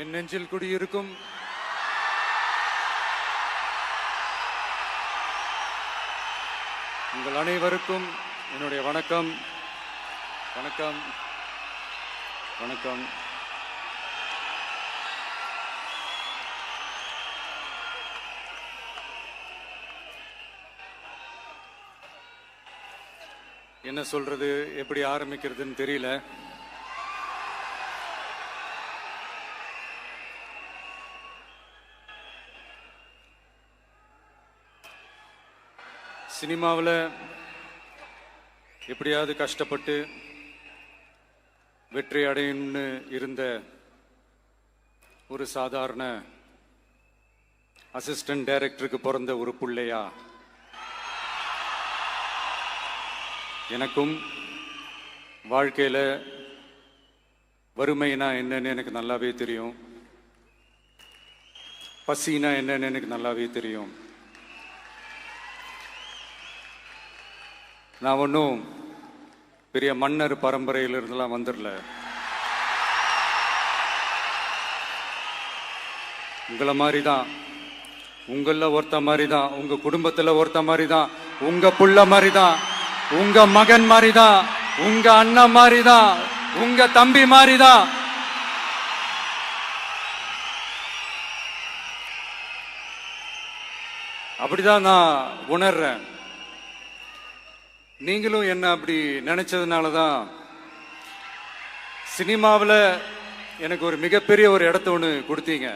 என் நெஞ்சில் குடியிருக்கும் உங்கள் அனைவருக்கும் என்னுடைய வணக்கம். வணக்கம் வணக்கம். என்ன சொல்றது, எப்படி ஆரம்பிக்கிறதுன்னு தெரியல. சினிமாவில் எப்படியாவது கஷ்டப்பட்டு வெற்றி அடையணும்னு இருந்த ஒரு சாதாரண அசிஸ்டன்ட் டைரக்டருக்கு பிறந்த ஒரு பிள்ளையா எனக்கும் வாழ்க்கையில் வறுமைனா என்னன்னு எனக்கு நல்லாவே தெரியும், பசினா என்னன்னு எனக்கு நல்லாவே தெரியும். நான் ஒன்றும் பெரிய மன்னர் பரம்பரையிலிருந்தெல்லாம் வந்துடல. உங்களை மாதிரி தான், உங்களில் ஒருத்த மாதிரி தான், உங்க குடும்பத்தில் ஒருத்த மாதிரி தான், உங்க புள்ள மாதிரி தான், உங்க மகன் மாதிரி தான், உங்க அண்ணன் மாதிரி தான், உங்க தம்பி மாதிரி தான். அப்படிதான் நான் உணர்றேன். நீங்களும் என்ன அப்படி நினைச்சதுனால தான் சினிமாவில் எனக்கு ஒரு மிகப்பெரிய ஒரு இடத்த ஒன்று கொடுத்தீங்க.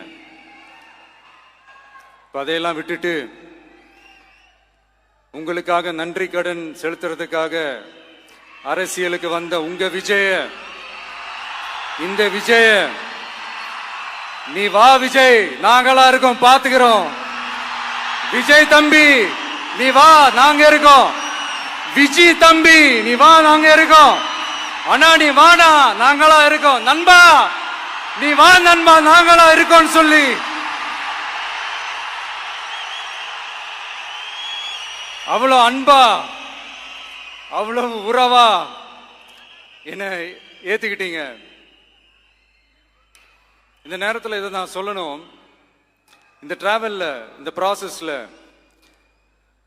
இப்போ அதையெல்லாம் விட்டுட்டு உங்களுக்காக நன்றி கடன் செலுத்துறதுக்காக அரசியலுக்கு வந்த உங்க விஜய, இந்த விஜய, நீ வா விஜய், நாங்களா இருக்கோம், பாத்துக்கிறோம். விஜய் தம்பி நீ வா, நாங்க இருக்கோம். விஜய் தம்பி நீ வா, நாங்க இருக்கோம். அண்ணா நீ வாடா, நாங்களா இருக்கோம். நண்பா நீ வா நண்பா, நாங்களா இருக்கோம் சொல்லி அவ்வளவு அன்பா, அவ்வளவு உறவா என்ன ஏத்துக்கிட்டீங்க. இந்த நேரத்தில் இதை நான் சொல்லணும். இந்த டிராவல்ல, இந்த ப்ராசஸ்ல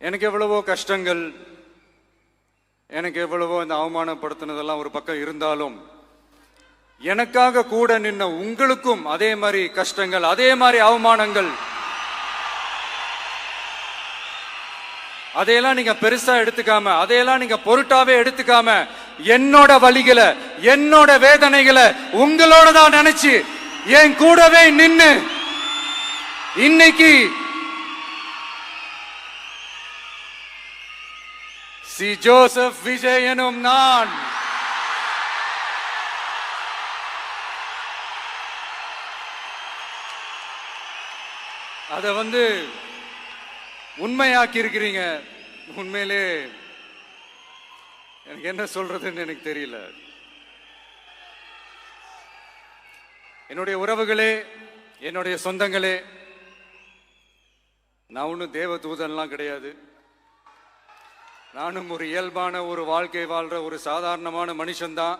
எனக்கு எவ்வளவோ கஷ்டங்கள், எனக்கு எவ்வளவோ இந்த அவமானப்படுத்தினதெல்லாம் ஒரு பக்கம் இருந்தாலும், எனக்காக கூட நின்ன உங்களுக்கும் அதே மாதிரி கஷ்டங்கள், அதே மாதிரி அவமானங்கள், அதையெல்லாம் நீங்க பெருசா எடுத்துக்காம, அதையெல்லாம் நீங்க பொருட்டாவே எடுத்துக்காம, என்னோட வலிகளை, என்னோட வேதனைகளை உங்களோட தான் நினைச்சு என் கூடவே நின்னு இன்னைக்கு சி ஜோசப் விஜய் எனும் நான் அத உண்மையாக்கி இருக்கிறீங்க. உண்மையிலே எனக்கு என்ன சொல்றதுன்னு எனக்கு தெரியல. என்னுடைய உறவுகளே, என்னுடைய சொந்தங்களே, நான் ஒன்றும் தேவ தூதன்லாம் கிடையாது. நானும் ஒரு இயல்பான ஒரு வாழ்க்கை வாழ்ற ஒரு சாதாரணமான மனுஷன்தான்.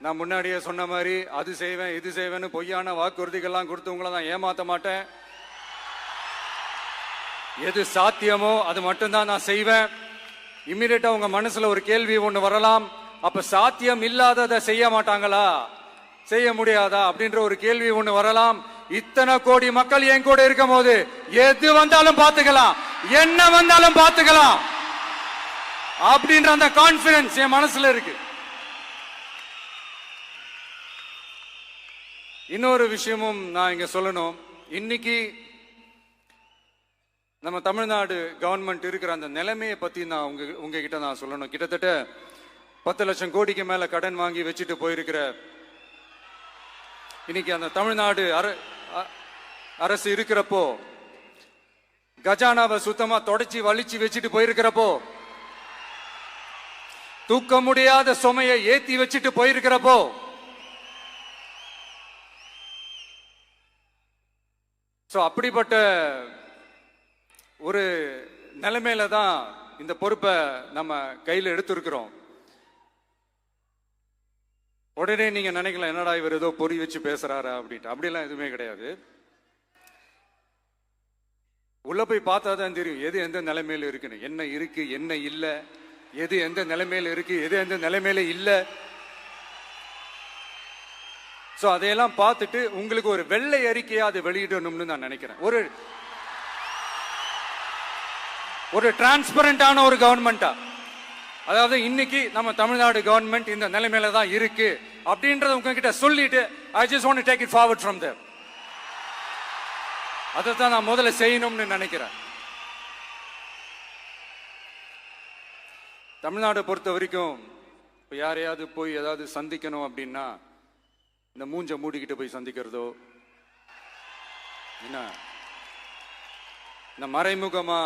நான் முன்னாடியே சொன்ன மாதிரி அது செய்வேன் இது செய்வேன்னு பொய்யான வாக்குறுதிகள்லாம் கொடுத்து உங்களை நான் ஏமாற்ற மாட்டேன். எது சாத்தியமோ அது மட்டும்தான் நான் செய்வேன். இம்மிடியட்டா உங்க மனசுல ஒரு கேள்வி ஒண்ணு வரலாம், அப்ப சாத்தியம் இல்லாததை செய்ய மாட்டாங்களா, செய்ய முடியாதா அப்படின்ற ஒரு கேள்வி ஒண்ணு வரலாம். இத்தனை கோடி மக்கள் என் கூட இருக்கும் போது எது வந்தாலும் பாத்துக்கலாம், என்ன வந்தாலும் பாத்துக்கலாம் அப்படின்ற அந்த கான்பிடன்ஸ் என் மனசுல இருக்கு. இன்னொரு விஷயமும் நான் இங்க சொல்லணும். இன்னைக்கு நம்ம தமிழ்நாடு கவர்மெண்ட் இருக்கிற அந்த நிலைமையை பத்தி நான் உங்ககிட்ட நான் சொல்லணும். கிட்டத்தட்ட 10 லட்சம் கோடிக்கு மேல கடன் வாங்கி வச்சுட்டு போயிருக்கிற இன்னைக்கு அந்த தமிழ்நாடு அரசு இருக்கிறப்போ, கஜானாவை சுத்தமா தொடச்சி வலிச்சு வச்சுட்டு போயிருக்கிறப்போ, தூக்க முடியாத சுமையை ஏத்தி வச்சுட்டு போயிருக்கிறப்போ, அப்படிப்பட்ட ஒரு நிலைமையில தான் இந்த பொறுப்பை நம்ம கையில் எடுத்திருக்கிறோம். உடனே நீங்க நினைக்கலாம், என்னடா இவர் ஏதோ பொறி வச்சு பேசுறாரா அப்படின்ட்டு. அப்படியெல்லாம் எதுவுமே கிடையாது. உள்ள போய் பார்த்தா தான் தெரியும் எது எந்த நிலைமையில இருக்குன்னு, என்ன இருக்கு என்ன இல்லை, எது எந்த நிலைமையில இருக்கு எது எந்த நிலைமையில இல்லை. ஸோ அதையெல்லாம் பார்த்துட்டு உங்களுக்கு ஒரு வெள்ளை அறிக்கையா அதை வெளியிடணும்னு நான் நினைக்கிறேன். ஒரு டிரான்ஸ்பரண்டான ஒரு கவர்மெண்டா, அதாவது இன்னைக்கு நம்ம தமிழ்நாடு கவர்மெண்ட் இந்த நிலைமையில தான் இருக்கு அப்படின்றத உங்ககிட்ட சொல்லிட்டு I just want to take it forward from there. அதை தான் நான் முதல்ல செய்யணும்னு நினைக்கிறேன். தமிழ்நாடு பொறுத்த வரைக்கும் இப்போ யாரையாவது போய் ஏதாவது சந்திக்கணும் அப்படின்னா இந்த மூஞ்ச மூடிக்கிட்டு போய் சந்திக்கிறதோ, என்ன இந்த மறைமுகமா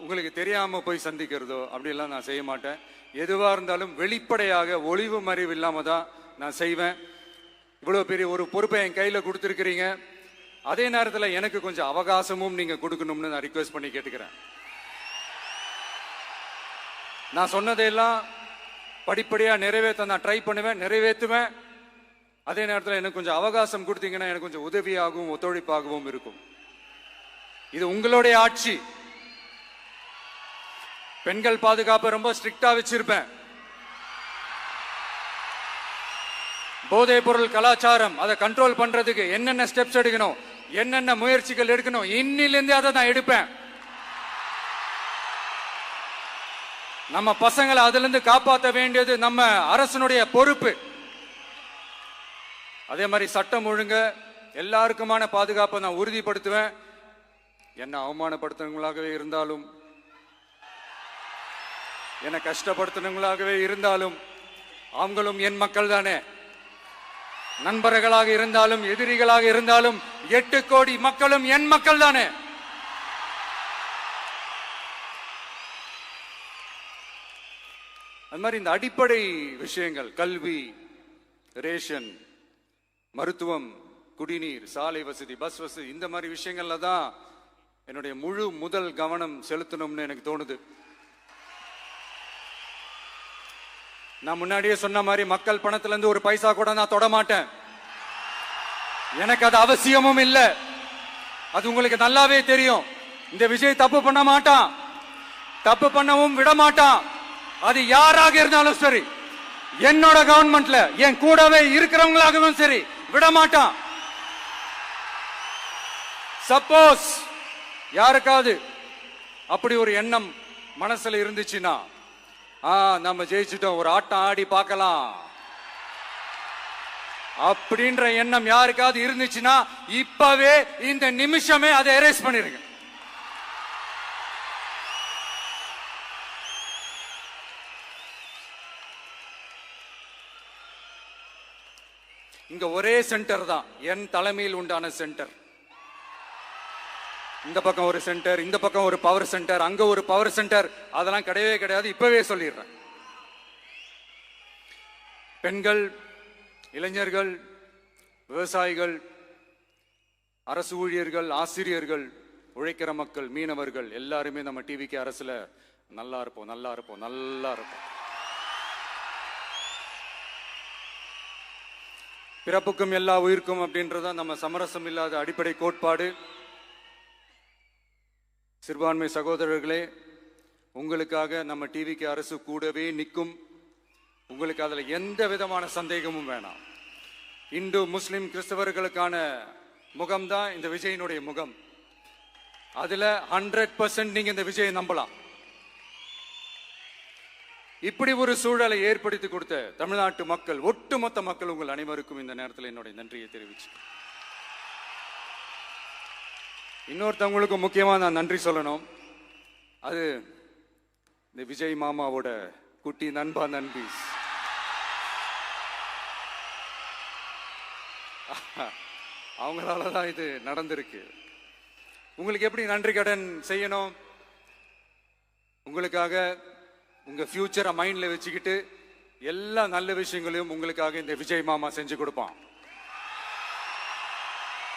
உங்களுக்கு தெரியாம போய் சந்திக்கிறதோ அப்படிலாம் நான் செய்ய மாட்டேன். எதுவா இருந்தாலும் வெளிப்படையாக ஒளிவு மறைவு இல்லாம தான் நான் செய்வேன். இவ்வளவு பெரிய ஒரு பொறுப்பை என் கையில கொடுத்துருக்கிறீங்க, அதே நேரத்தில் எனக்கு கொஞ்சம் அவகாசமும் நீங்க கொடுக்கணும்னு நான் ரிக்வெஸ்ட் பண்ணி கேட்டுக்கிறேன். நான் சொன்னதையெல்லாம் படிப்படியா நிறைவேற்ற நான் ட்ரை பண்ணுவேன், நிறைவேற்றுவேன். அதே நேரத்தில் எனக்கு கொஞ்சம் அவகாசம் கொடுத்தீங்கன்னா எனக்கு கொஞ்சம் உதவியாகவும் ஒத்துழைப்பாகவும் இருக்கும். இது உங்களுடைய ஆட்சி. பெண்கள் பாதுகாப்பை ரொம்ப ஸ்ட்ரிக்டா வச்சிருப்பேன். போதைப் பொருள் கலாச்சாரம் அதை கண்ட்ரோல் பண்றதுக்கு என்னென்ன ஸ்டெப்ஸ் எடுக்கணும், என்னென்ன முயற்சிகள் எடுக்கணும், இன்னிலிருந்தே அதை நான் எடுப்பேன். நம்ம பசங்களை அதுல இருந்து காப்பாற்ற வேண்டியது நம்ம அரசனுடைய பொறுப்பு. அதே மாதிரி சட்டம் ஒழுங்க எல்லாருக்குமான பாதுகாப்பை நான் உறுதிப்படுத்துவேன். என்ன அவமானப்படுத்துறவங்களாகவே இருந்தாலும், என்ன கஷ்டப்படுத்துறவங்களாகவே இருந்தாலும், அவங்களும் என் மக்கள் தானே. நண்பர்களாக இருந்தாலும் எதிரிகளாக இருந்தாலும் 8 கோடி மக்களும் என் மக்கள் தானே. அது மாதிரி இந்த அடிப்படை விஷயங்கள், கல்வி, ரேஷன், மருத்துவம், குடிநீர், சாலை வசதி, பஸ் வசதி, இந்த மாதிரி விஷயங்கள்ல தான் என்னுடைய முதல் கவனம் செலுத்தணும்னு எனக்கு தோணுது. நான் முன்னாடியே சொன்ன மாதிரி மக்கள் பணத்துல இருந்து ஒரு பைசா கூட நான் தொட மாட்டேன். எனக்கு அது அவசியமும் இல்லை. அது உங்களுக்கு நல்லாவே தெரியும். இந்த விஜய் தப்பு பண்ண மாட்டான், தப்பு பண்ணவும் விட மாட்டான். அது யாராக இருந்தாலும் சரி, என்னோட கவர்மெண்ட்ல என் கூடவே இருக்கிறவங்களாகவும் சரி, விட மாட்டான். சப்போஸ் யாருக்காவது அப்படி ஒரு எண்ணம் மனசுல இருந்துச்சுன்னா, நம்ம ஜெயிச்சிட்டோம், ஒரு ஆட்டம் ஆடி பார்க்கலாம் அப்படின்ற எண்ணம் யாருக்காவது இருந்துச்சுன்னா இப்பவே இந்த நிமிஷமே அதை எரேஸ் பண்ணிருங்க. இங்க ஒரே சென்டர் தான், என் தலைமையில் உண்டான சென்டர். இந்த பக்கம் ஒரு சென்டர், இந்த பக்கம் ஒரு பவர் சென்டர், அங்க ஒரு பவர் சென்டர், அதெல்லாம் கிடையவே கிடையாது. இப்பவே சொல்லிடுறேன். பெண்கள், இளைஞர்கள், விவசாயிகள், அரசு ஊழியர்கள், ஆசிரியர்கள், உழைக்கிற மக்கள், மீனவர்கள் எல்லாருமே நம்ம டிவிக்கு அரசுல நல்லா இருப்போம், நல்லா இருப்போம், நல்லா இருப்போம். பிறப்புக்கும் எல்லா உயிர்க்கும் அப்படின்றத நம்ம சமரசம் இல்லாத அடிப்படை கோட்பாடு. சிறுபான்மை சகோதரர்களே, உங்களுக்காக நம்ம டிவிக்கு அரசு கூடவே நிற்கும். உங்களுக்கு அதுல எந்த விதமான சந்தேகமும் வேணாம். இந்து, முஸ்லிம், கிறிஸ்தவர்களுக்கான முகம்தான் இந்த விஜயினுடைய முகம். அதுல 100% நீங்க இந்த விஜயை நம்பலாம். இப்படி ஒரு சூழலை ஏற்படுத்தி கொடுத்த தமிழ்நாட்டு மக்கள், ஒட்டுமொத்த மக்கள், உங்கள் அனைவருக்கும் இந்த நேரத்தில் என்னுடைய நன்றியை தெரிவிச்சு, இன்னொருத்தவங்களுக்கு முக்கியமா நான் நன்றி சொல்லணும். அது இந்த விஜய் மாமாவோட குட்டி நண்பா, நண்பி. அவங்களாலதான் இது நடந்திருக்கு. உங்களுக்கு எப்படி நன்றி கடன் செய்யணும்? உங்களுக்காக உங்க ஃபியூச்சரை மைண்ட்ல வச்சுக்கிட்டு எல்லா நல்ல விஷயங்களையும் உங்களுக்காக இந்த விஜய் மாமா செஞ்சு கொடுப்பான்.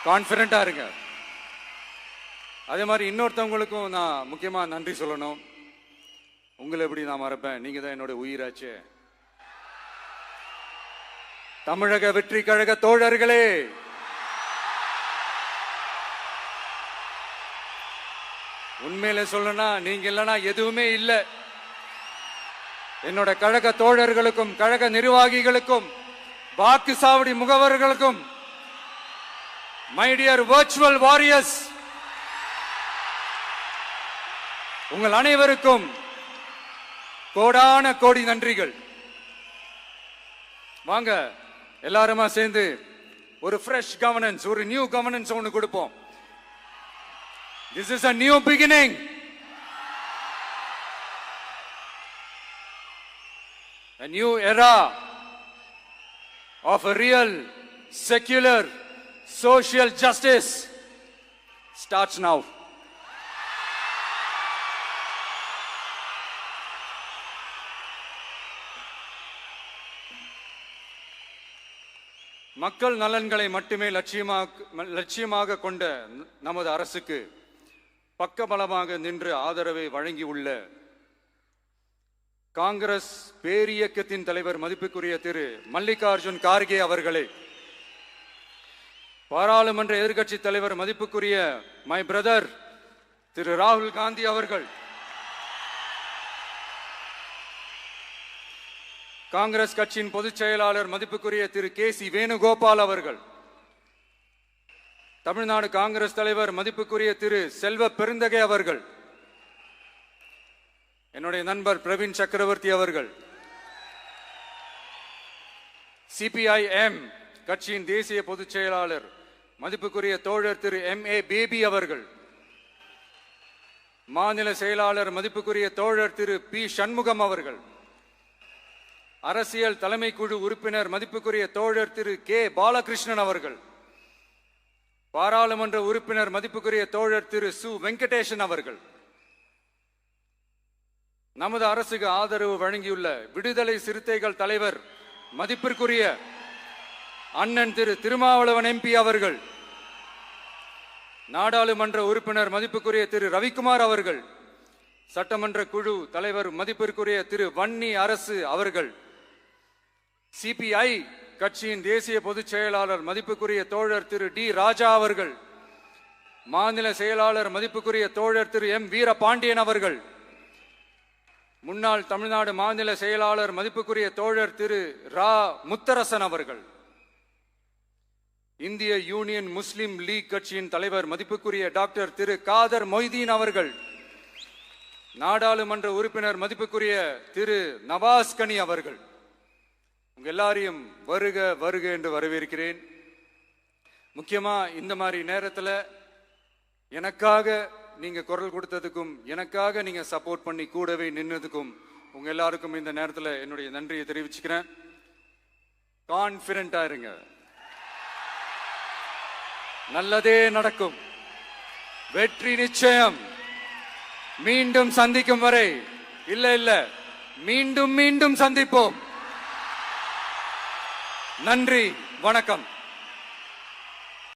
கான்பிடண்டா இருங்க. அதே மாதிரி இன்னொருத்தவங்களுக்கும் நான் முக்கியமா நன்றி சொல்லணும். உங்களை எப்படி நான் மறப்பேன்? நீங்க தான் என்னோட உயிராச்சே. தமிழக வெற்றி கழக தோழர்களே, உண்மையில சொல்லனா நீங்க இல்லனா எதுவுமே இல்லை. என்னோட கழக தோழர்களுக்கும் கழக நிர்வாகிகளுக்கும் வாக்கு சாவடி முகவர்களுக்கும், மை டியர் வர்ச்சுவல் வாரியர்ஸ், உங்கள் அனைவருக்கும் கோடான கோடி நன்றிகள். வாங்க எல்லாருமா சேர்ந்து ஒரு ஃப்ரெஷ் கவர்னன்ஸ், ஒரு நியூ கவர்னன்ஸ் ஒன்று கொடுப்போம். This is a new beginning. A new era of a real, secular, social justice starts now. மக்கள் நலன்களை மட்டுமே லட்சியமாக கொண்ட நமது அரசுக்கு பக்கபலமாக நின்று ஆதரவை வழங்கியுள்ள காங்கிரஸ் பேரியக்கத்தின் தலைவர் மதிப்புக்குரிய திரு மல்லிகார்ஜுன் கார்கே அவர்களே, பாராளுமன்ற எதிர்க்கட்சி தலைவர் மதிப்புக்குரிய மை பிரதர் திரு ராகுல் காந்தி அவர்கள், காங்கிரஸ் கட்சியின் பொதுச் செயலாளர் மதிப்புக்குரிய திரு கே.சி. வேணுகோபால் அவர்கள், தமிழ்நாடு காங்கிரஸ் தலைவர் மதிப்புக்குரிய திரு செல்வ பெருந்தகை அவர்கள், என்னுடைய நண்பர் பிரவீன் சக்கரவர்த்தி அவர்கள், சிபிஐஎம் கட்சியின் தேசிய பொதுச் செயலாளர் மதிப்புக்குரிய தோழர் திரு M.A. பேபி அவர்கள், மாநில செயலாளர் மதிப்புக்குரிய தோழர் திரு பி. சண்முகம் அவர்கள், அரசியல் தலைமை குழு உறுப்பினர் மதிப்புக்குரிய தோழர் திரு கே. பாலகிருஷ்ணன் அவர்கள், பாராளுமன்ற உறுப்பினர் மதிப்புக்குரிய தோழர் திரு சு. வெங்கடேசன் அவர்கள், நமது அரசுக்கு ஆதரவு வழங்கியுள்ள விடுதலை சிறுத்தைகள் தலைவர் மதிப்பிற்குரிய அண்ணன் திரு திருமாவளவன் MP அவர்கள், நாடாளுமன்ற உறுப்பினர் மதிப்புக்குரிய திரு ரவிக்குமார் அவர்கள், சட்டமன்ற குழு தலைவர் மதிப்பிற்குரிய திரு வன்னி அரசு அவர்கள், சிபிஐ கட்சியின் தேசிய பொதுச் செயலாளர் மதிப்புக்குரிய தோழர் திரு டி. ராஜா அவர்கள், மாநில செயலாளர் மதிப்புக்குரிய தோழர் திரு M. வீரபாண்டியன் அவர்கள், முன்னாள் தமிழ்நாடு மாநில செயலாளர் மதிப்புக்குரிய தோழர் திரு ரா. முத்தரசன் அவர்கள், இந்திய யூனியன் முஸ்லிம் லீக் கட்சியின் தலைவர் மதிப்புக்குரிய டாக்டர் திரு காதர் மொய்தீன் அவர்கள், நாடாளுமன்ற உறுப்பினர் மதிப்புக்குரிய திரு நவாஸ் கனி அவர்கள், உங்க எல்லாரையும் வருக வருக என்று வரவேற்கிறேன். முக்கியமா இந்த மாதிரி நேரத்தில் எனக்காக நீங்க குரல் கொடுத்ததுக்கும், எனக்காக நீங்க சப்போர்ட் பண்ணி கூடவே நின்னதுக்கும் உங்க எல்லாருக்கும் இந்த நேரத்தில் என்னுடைய நன்றியை தெரிவிச்சுக்கிறேன். கான்பிடண்டா இருங்க, நல்லதே நடக்கும், வெற்றி நிச்சயம். மீண்டும் சந்திக்கும் வரை, இல்ல மீண்டும் மீண்டும் சந்திப்போம். நன்றி, வணக்கம்.